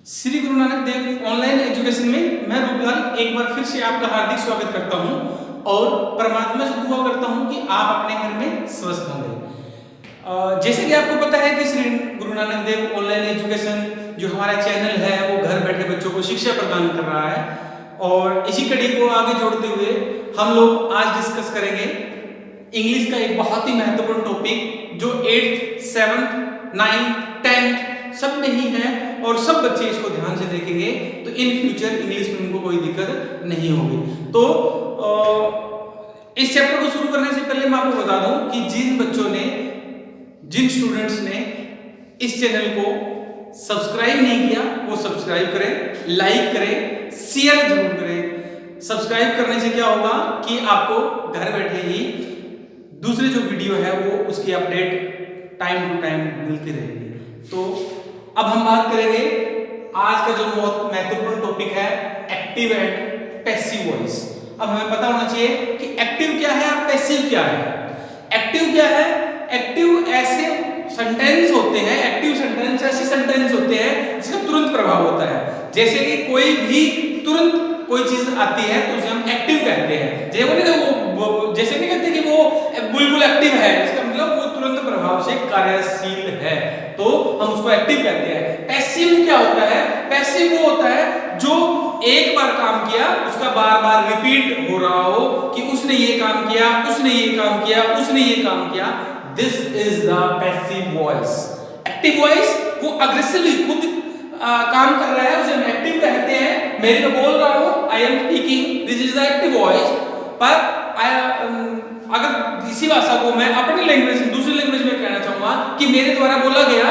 Shri Guru Nanak Dev online education में मैं रूपलाल एक बार फिर से आपका हार्दिक स्वागत करता हूं और परमात्मा से दुआ करता हूं कि आप अपने घर में स्वस्थ होंगे। जैसे कि आपको पता है कि श्री गुरु नानक देव ऑनलाइन एजुकेशन जो हमारा चैनल है वो घर बैठे बच्चों को शिक्षा प्रदान कर रहा है और इसी कड़ी को आगे जोड़ते हुए हम लोग आज डिस्कस करेंगे इंग्लिश का एक बहुत ही महत्वपूर्ण टॉपिक जो 8th, 7th, 9th, 10th सब में ही है और सब बच्चे इसको ध्यान से देखेंगे तो इन फ्यूचर इंग्लिश में उनको कोई दिक्कत नहीं होगी। तो इस चैप्टर को शुरू करने से पहले मैं आपको बता दूं कि जिन स्टूडेंट्स ने इस चैनल को सब्सक्राइब नहीं किया वो सब्सक्राइब करें, लाइक करें, शेयर जरूर करें। सब्सक्राइब करने से क्या होगा कि आपको घर बैठे ही दूसरे जो वीडियो है वो उसकी अपडेट टाइम टू टाइम मिलती रहेगी। तो अब हम बात करेंगे आज का जो बहुत महत्वपूर्ण टॉपिक है एक्टिव एंड पैसिव वॉइस। अब हमें पता होना चाहिए कि एक्टिव क्या है और पैसिव क्या है। एक्टिव क्या है? एक्टिव ऐसे सेंटेंस होते हैं, एक्टिव सेंटेंस ऐसे सेंटेंस होते हैं जिसका तुरंत प्रभाव होता है। जैसे कि कोई भी तुरंत कोई चीज आती है तो उसे हम एक्टिव कहते हैं। जैसे नहीं कहते कि वो बिल्कुल एक्टिव है, इसका मतलब वो तुरंत प्रभाव से कार्यशील है, तो हम उसको एक्टिव कहते हैं। पैसिव क्या होता है? पैसिव वो होता है जो एक बार काम किया उसका बार बार रिपीट हो रहा हो कि उसने ये काम किया, उसने ये काम किया, उसने ये काम किया। This is the passive voice. Active voice वो अग्रेसिवली खुद काम कर रहा है, उसे हम एक्टिव कहते हैं। मैं बोल रहा हूं I am speaking, this is the active voice. पर अगर इसी भाषा को मैं अपनी लैंग्वेज दूसरी लैंग्वेज में कहना चाहूंगा कि मेरे द्वारा बोला गया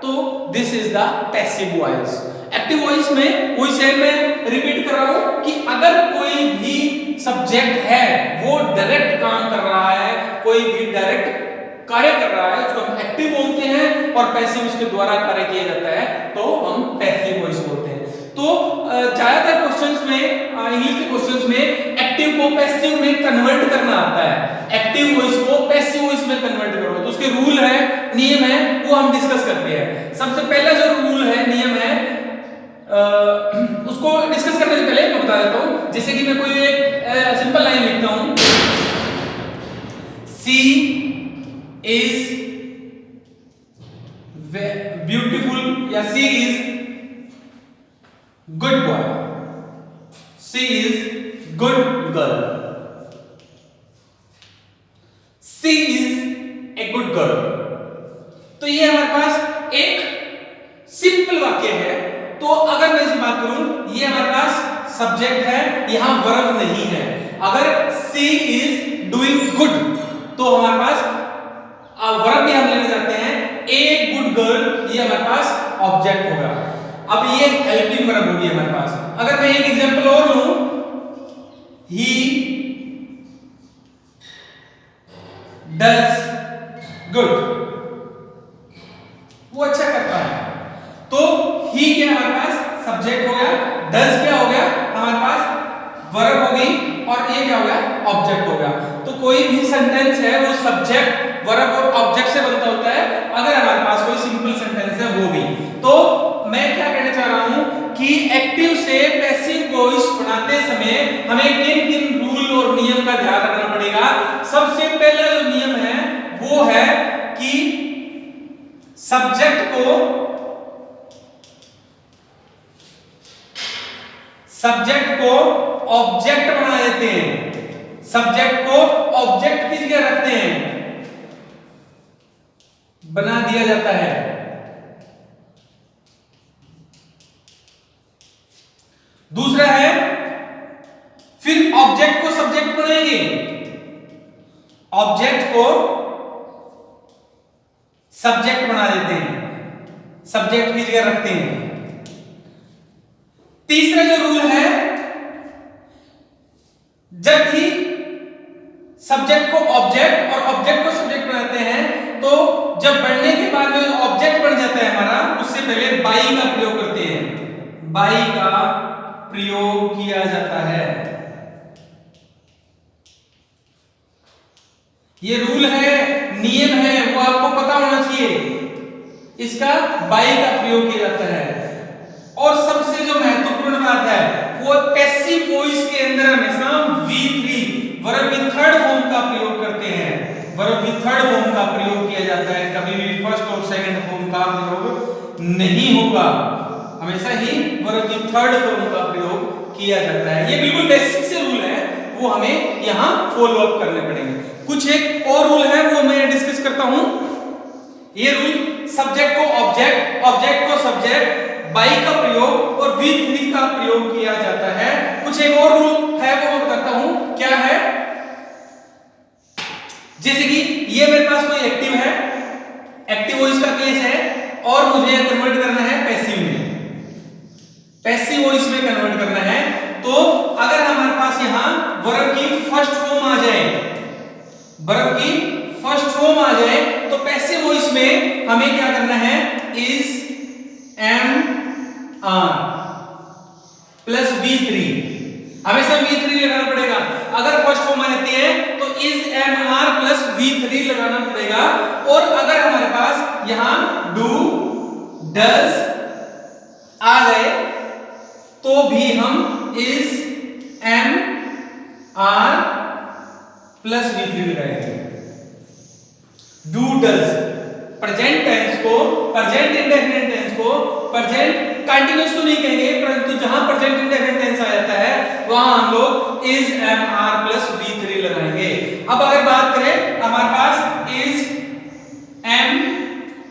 तो this is the passive voice. Active voice में वही सेम मैं रिपीट कर रहा हूं कि अगर कोई भी सब्जेक्ट है वो डायरेक्ट काम कर रहा है, कोई भी डायरेक्ट कार्य कर रहा है, उसको हम एक्टिव बोलते हैं और पैसिव उसके द्वारा कार्य किया जाता है तो हम पैसिव वॉइस बोलते हैं। तो ज्यादातर क्वेश्चंस में इंग्लिश के क्वेश्चंस में एक्टिव को पैसिव में कन्वर्ट करना आता है। एक्टिव वॉइस को पैसिव वॉइस में कन्वर्ट करो तो उसके रूल है, नियम है, वो हम डिस्कस करते हैं। सबसे पहला जो रूल है, नियम है, उसको डिस्कस करने से पहले मैं बता देता हूं। जैसे कि मैं कोई एक सिंपल लाइन लिखता हूं, सी इज ब्यूटीफुल या she is good boy, she is good girl, she is a good girl. तो ये हमारे पास एक सिंपल वाक्य है। तो अगर मैं इसे बात करूं, ये हमारे पास सब्जेक्ट है, यहां वर्ब नहीं है। अगर सी इज डूइंग गुड तो हमारे पास वर्ब भी हम लेने जाते हैं। ए गुड गर्ल ये हमारे पास ऑब्जेक्ट होगा। अब ये हेल्पिंग वर्ब होगी हमारे पास। अगर मैं एक एग्जांपल और लूं, ही डज गुड, वो अच्छा करता है। तो ही क्या हमारे पास सब्जेक्ट हो गया, डज क्या हो गया हमारे पास वर्ब हो गई और ये क्या हो गया ऑब्जेक्ट हो गया। तो कोई भी सेंटेंस है वो सब्जेक्ट वर्ब और ऑब्जेक्ट से बनता होता है। अगर हमारे पास कोई सिंपल सेंटेंस है वो भी। तो मैं क्या कहना चाह रहा हूं कि एक्टिव से पैसिव वॉइस बनाते समय हमें किन किन रूल और नियम का ध्यान रखना पड़ेगा। सबसे पहला जो नियम है वो है कि सब्जेक्ट को ऑब्जेक्ट बना देते हैं, सब्जेक्ट को ऑब्जेक्ट की जगह रखते हैं, बना दिया जाता है। दूसरा है फिर ऑब्जेक्ट को सब्जेक्ट बनाएंगे, ऑब्जेक्ट को सब्जेक्ट बना देते हैं, सब्जेक्ट की जगह रखते हैं। तीसरा जो रूल है, जब भी सब्जेक्ट को ऑब्जेक्ट और ऑब्जेक्ट को सब्जेक्ट बनाते हैं तो जब बढ़ने के बाद जो ऑब्जेक्ट बन जाता है हमारा, उससे पहले बाई का प्रयोग करते हैं, बाई का प्रयोग किया जाता है। ये रूल है, नियम है, वो आपको पता होना चाहिए। इसका बाई का प्रयोग किया जाता है। और सबसे जो महत्वपूर्ण बात है वो पैसिव वॉइस के अंदर हमेशा V3 वर्ब की थर्ड फॉर्म का प्रयोग करते हैं। वर्ब की थर्ड फॉर्म का प्रयोग किया जाता है, कभी भी फर्स्ट और सेकंड फॉर्म का प्रयोग नहीं होगा, हमेशा ही वर्ब की थर्ड फॉर्म का प्रयोग किया जाता है। ये बिल्कुल बेसिक से रूल है, वो हमें यहाँ फॉलो अप करने पड़ेंगे। कुछ एक और रूल है वो मैं डिस्कस करता हूं। ये रूल सब्जेक्ट को ऑब्जेक्ट, ऑब्जेक्ट को सब्जेक्ट, बाई का प्रयोग और V3 का प्रयोग किया जाता है। कुछ एक और रूल है वो मैं बताता हूं क्या है। जैसे कि ये मेरे पास कोई एक्टिव है, एक्टिव वॉइस का केस है और मुझे कन्वर्ट करना है पैसिव में, पैसिव वॉइस में कन्वर्ट करना है। तो अगर हमारे पास यहां वर्ब की फर्स्ट फॉर्म आ जाए, वर्ब की फर्स्ट फॉर्म आ जाए तो पैसिव वॉइस में हमें क्या करना है, is am are plus V3, हमेशा V3 लगाना पड़ेगा। अगर फर्स्ट फॉर्म आ जाती है तो is am are plus V3 लगाना पड़ेगा। और अगर हमारे पास यहां डू डज आ गए तो भी हम is am are plus V3 लगाएंगे। डू डज प्रेजेंट टेंस को, प्रेजेंट इंडेफिनिट टेंस को प्रेजेंट कंटीन्यूअस तो नहीं कहेंगे, परंतु जहां प्रेजेंट इंडेफिनिट टेंस आ जाता है वहां हम लोग is am are plus V3 लगाएंगे। अब अगर बात करें हमारे पास इज एम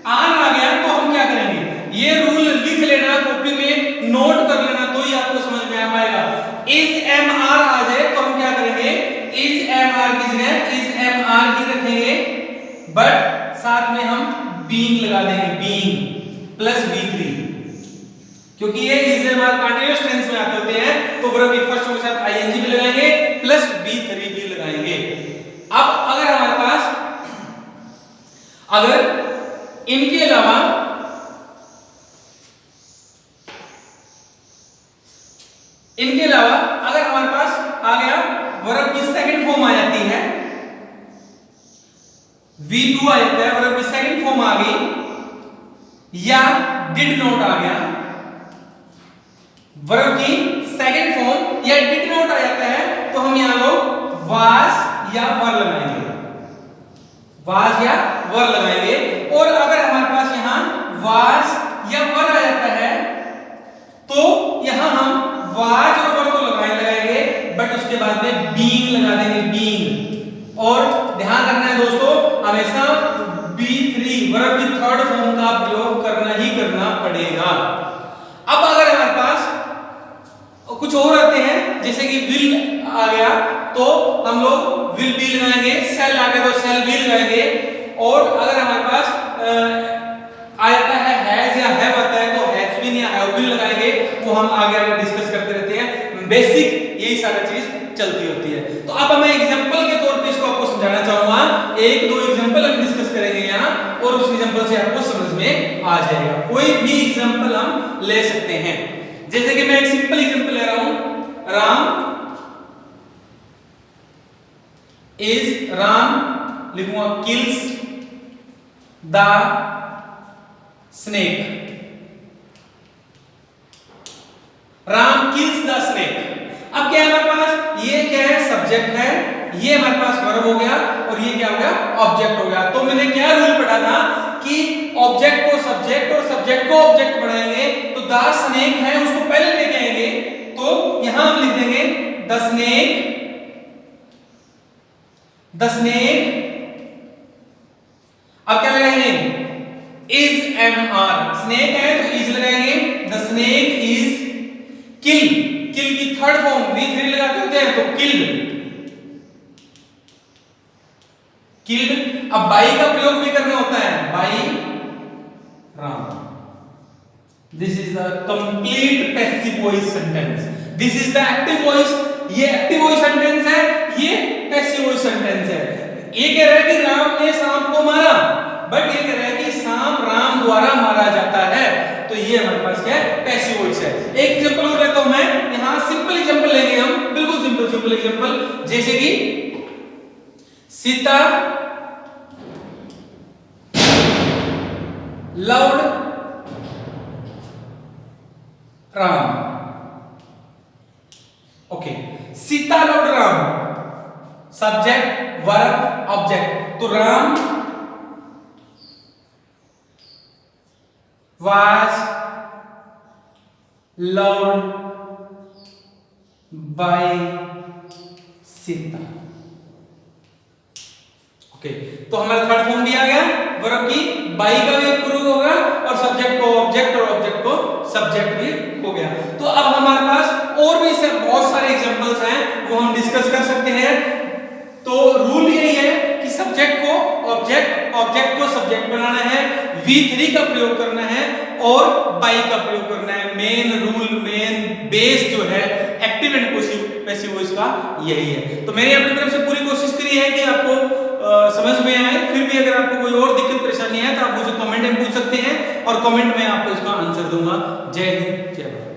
आर आ गया तो हम क्या करेंगे, ये रूल लिख लेना, कॉपी में नोट कर लेना, तो ही आपको समझ में आ पाएगा। इज एम आर आ जाए तो हम क्या करेंगे, इज एम आर की जगह इज एम आर ही रखेंगे, बट साथ में हम बीइंग लगा देंगे, बीइंग प्लस V3, क्योंकि ये is am are continuous tense में आते होते हैं तो वर्ब की फर्स्ट फॉर्म के साथ आईएनजी भी लगाएंगे प्लस V3 भी लगाएंगे। अब अगर हमारे पास, अगर इनके अलावा अगर हमारे पास आ गया वर्ब की सेकंड फॉर्म आ जाती है, V2 आ जाता है, वर्ब की सेकंड फॉर्म आ गई, या डिड नॉट आ गया, वर्ब की सेकंड फॉर्म या डिड नॉट आ जाता है तो हम यहां लोग वाज या वर लगाएंगे, वाज या वर लगाएंगे। और अगर हमारे पास यहां वाज या वर आ जाता है तो यहां हम वाज और वर तो लगाएंगे, बट उसके बाद में बीइंग लगा देंगे, बीइंग। और ध्यान रखना है दोस्तों, हमेशा V3 वर्ब की थर्ड फॉर्म का प्रयोग करना ही करना पड़ेगा। अब अगर हमारे पास कुछ और आते हैं, जैसे कि विल आ गया तो हम लोग विल बी लगाएंगे, सेल आ गया तो सेल बी लगाएंगे। और अगर हमारे पास आ जाता है हैज या हैव आता है तो हैज बीन या हैव बीन लगाएंगे, वो हम आगे आगे डिस्कस करते रहते हैं। बेसिक यही सारा चीज चलती होती है। तो अब मैं एग्जांपल के तौर पे इसको आपको समझाना चाहूंगा, एक दो एग्जांपल हम डिस्कस करेंगे यहाँ और उस एग्जांपल से आपको समझ में आ जाएगा। कोई भी एग्जांपल हम ले सकते हैं, जैसे कि मैं एक सिंपल एग्जांपल ले रहा हूं, राम लिखूंगा kills the snake, Ram kills the snake. अब क्या है हमारे पास, ये क्या है, सब्जेक्ट है, ये हमारे पास वर्ब हो गया और ये क्या हो गया, ऑब्जेक्ट हो गया। तो मैंने क्या रूल पढ़ा था कि ऑब्जेक्ट को सब्जेक्ट और सब्जेक्ट को ऑब्जेक्ट बनाएंगे तो द स्नेक है उसको पहले लेके आएंगे, तो यहां हम लिख देंगे द स्नेक, द स्नेक। अब क्या लगाएंगे, इज एम आर, स्नेक है तो इज लगाएंगे, द स्नेक इज किल, किल की थर्ड फॉर्म V3 लगाते होते हैं तो किल्ड, किल्ड। अब बाई का प्रयोग भी करना होता है, by Ram. This is the complete passive voice sentence, this is the active voice. ये एक्टिव वॉइस सेंटेंस है, ये पैसिव वॉइस सेंटेंस है। ये कह रहा है कि राम ने सांप को मारा, बट ये कह रहा है कि सांप राम द्वारा मारा जाता है, तो ये हमारे पास क्या है, पैसिव वॉइस है। एक एग्जांपल और लेता हूं मैं, यहां सिंपल एग्जांपल लेंगे हम, बिल्कुल सिंपल एग्जांपल, जैसे कि Sita loved Ram. Okay, Sita loved Ram, subject verb object, तो Ram was loved by Sita. Okay, तो हमारा थर्ड फॉर्म भी आ गया वर्ब की, बाई का भी प्रयोग होगा और सब्जेक्ट को ऑब्जेक्ट और ऑब्जेक्ट को सब्जेक्ट भी हो गया। तो अब हमारे पास और भी से बहुत सारे एग्जांपल्स हैं वो हम डिस्कस कर सकते हैं। तो रूल यही है कि सब्जेक्ट को ऑब्जेक्ट, ऑब्जेक्ट को सब्जेक्ट बनाना है, V3 का प्रयोग करना है और बाई का प्रयोग करना है। मेन रूल, मेन बेस जो है एक्टिव एंड पैसिव वॉइस का यही है। तो मैंने अपनी तरफ से पूरी कोशिश करी है कि आपको समझ में आए। फिर भी अगर आपको कोई और दिक्कत परेशानी है तो आप मुझे कमेंट में पूछ सकते हैं और कमेंट में आपको इसका आंसर दूंगा। जय हिंद, जय भारत।